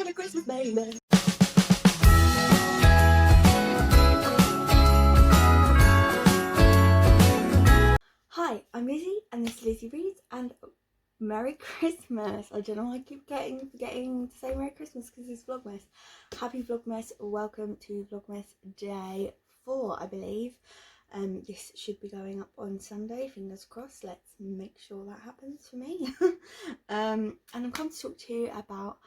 Merry Christmas, baby. Hi, I'm Lizzie and this is Lizzie Reads and Merry Christmas. I don't know why I keep forgetting to say Merry Christmas because it's Vlogmas. Happy Vlogmas, welcome to Vlogmas Day 4, I believe. This should be going up on Sunday, fingers crossed. Let's make sure that happens for me. And I'm come to talk to you about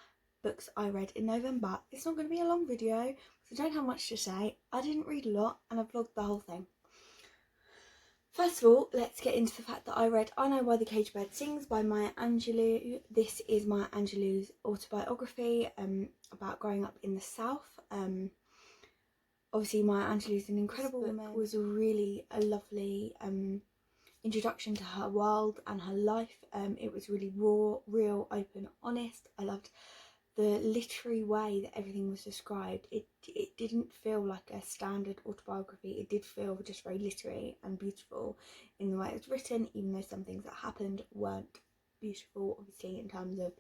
books I read in November. It's not going to be a long video because I don't have much to say. I didn't read a lot and I vlogged the whole thing. First of all, let's get into the fact that I read I Know Why the Caged Bird Sings by Maya Angelou. This is Maya Angelou's autobiography about growing up in the South. Obviously Maya Angelou is an incredible woman. It was really a lovely introduction to her world and her life. It was really raw, real, open, honest. I loved the literary way that everything was described. It didn't feel like a standard autobiography. It did feel just very literary and beautiful in the way it was written, even though some things that happened weren't beautiful, obviously, in terms of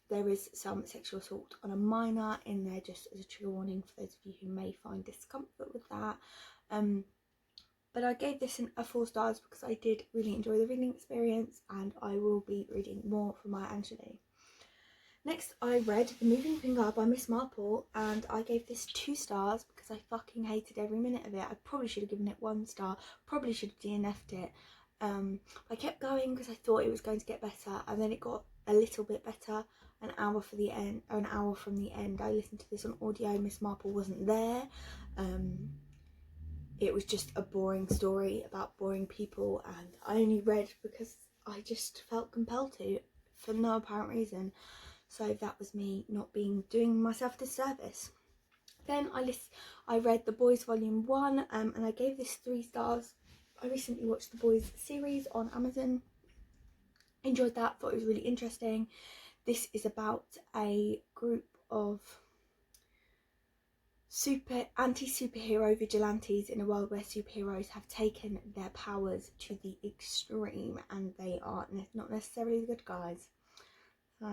there is some sexual assault on a minor in there, just as a trigger warning for those of you who may find discomfort with that. But I gave this a 4 stars because I did really enjoy the reading experience and I will be reading more from Maya Angelou. Next, I read The Moving Finger by Miss Marple and I gave this 2 stars because I fucking hated every minute of it. I probably should have given it 1 star, probably should have DNF'd it. I kept going because I thought it was going to get better and then it got a little bit better. An hour from the end. I listened to this on audio. Miss Marple wasn't there. It was just a boring story about boring people and I only read because I just felt compelled to for no apparent reason. So that was me not doing myself a disservice. Then I read The Boys Volume 1 and I gave this 3 stars. I recently watched the Boys series on Amazon. Enjoyed that, thought it was really interesting. This is about a group of anti-superhero vigilantes in a world where superheroes have taken their powers to the extreme and they are not necessarily the good guys. So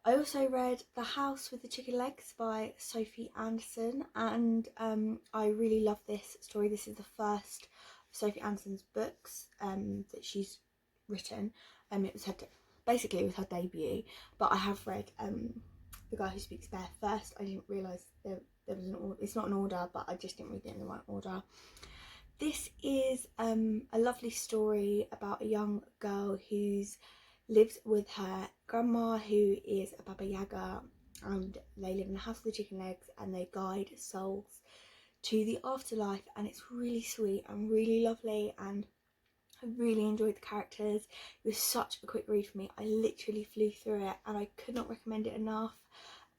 I also read The House with the Chicken Legs by Sophie Anderson and I really love this story. This is the first of Sophie Anderson's books that she's written. It was her debut, but I have read The Guy Who Speaks Bear first. I didn't realise there was an order. It's not an order, but I just didn't read it in the right order. This is a lovely story about a young girl who's lives with her grandma who is a Baba Yaga and they live in a house with the chicken legs and they guide souls to the afterlife and it's really sweet and really lovely and I really enjoyed the characters. It was such a quick read for me. I literally flew through it and I could not recommend it enough.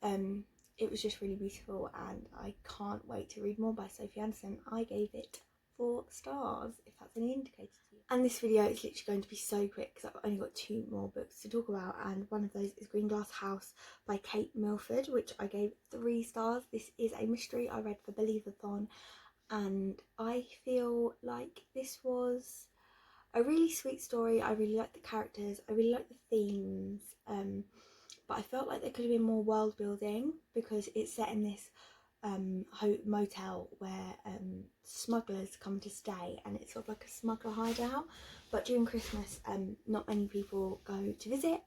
It was just really beautiful and I can't wait to read more by Sophie Anderson. I gave it 4 stars, if that's any indicator to you. And this video is literally going to be so quick because I've only got 2 more books to talk about and one of those is Green Glass House by Kate Milford, which I gave 3 stars. This is a mystery I read for Believathon and I feel like this was a really sweet story. I really liked the characters, I really liked the themes, but I felt like there could have been more world building because it's set in this motel where smugglers come to stay and it's sort of like a smuggler hideout, but during Christmas not many people go to visit.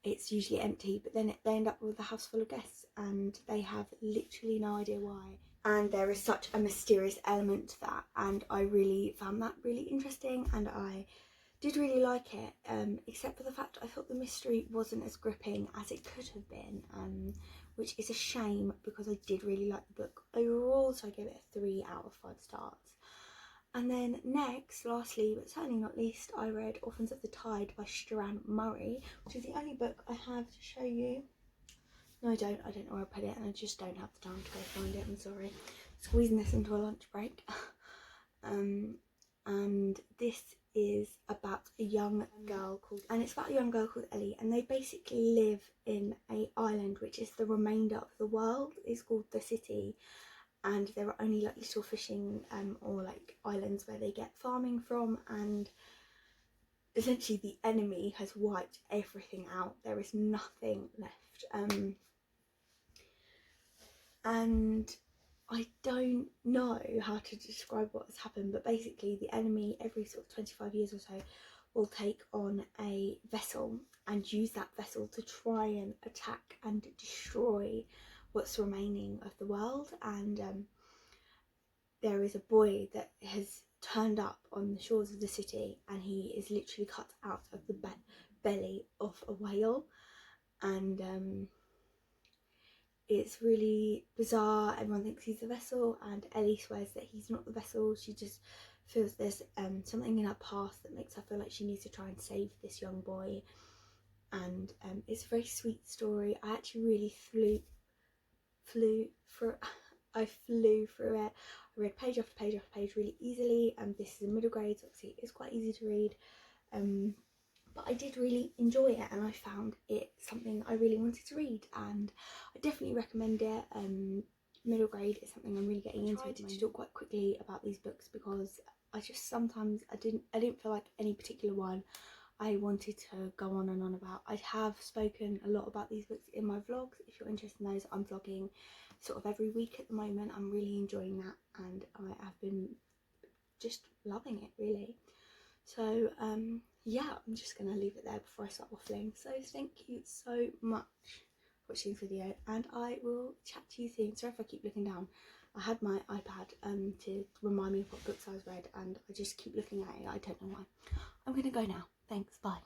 It's usually empty, but then they end up with a house full of guests and they have literally no idea why, and there is such a mysterious element to that and I really found that really interesting and I did really like it, except for the fact I thought the mystery wasn't as gripping as it could have been, which is a shame because I did really like the book overall, so I gave it a 3 out of 5 stars. And then next, lastly but certainly not least, I read Orphans of the Tide by Strand Murray, which is the only book I have to show you. No, I don't know where I put it and I just don't have the time to go find it, I'm sorry. Squeezing this into a lunch break. And this is about a young girl called Ellie and they basically live in a island which is the remainder of the world. It's called the City and there are only like little fishing or like islands where they get farming from, and essentially the enemy has wiped everything out. There is nothing left. And I don't know how to describe what has happened, but basically the enemy every sort of 25 years or so will take on a vessel and use that vessel to try and attack and destroy what's remaining of the world. And there is a boy that has turned up on the shores of the city, and he is literally cut out of the belly of a whale. And it's really bizarre. Everyone thinks he's the vessel, and Ellie swears that he's not the vessel. She just feels there's something in her past that makes her feel like she needs to try and save this young boy. And it's a very sweet story. I actually really flew through it. I read page after page after page really easily, and this is a middle grade, so obviously it's quite easy to read. But I did really enjoy it, and I found it something I really wanted to read, and I definitely recommend it. Middle grade is something I'm really getting into. I tried to talk quite quickly about these books because I just sometimes I didn't feel like any particular one I wanted to go on and on about. I have spoken a lot about these books in my vlogs. If you're interested in those, I'm vlogging sort of every week at the moment. I'm really enjoying that, and I have been just loving it really. So yeah, I'm just gonna leave it there before I start waffling. So thank you so much for watching this video, and I will chat to you soon. Sorry if I keep looking down. I had my iPad to remind me of what books I was read, and I just keep looking at it. I don't know why. I'm gonna go now. Thanks, bye.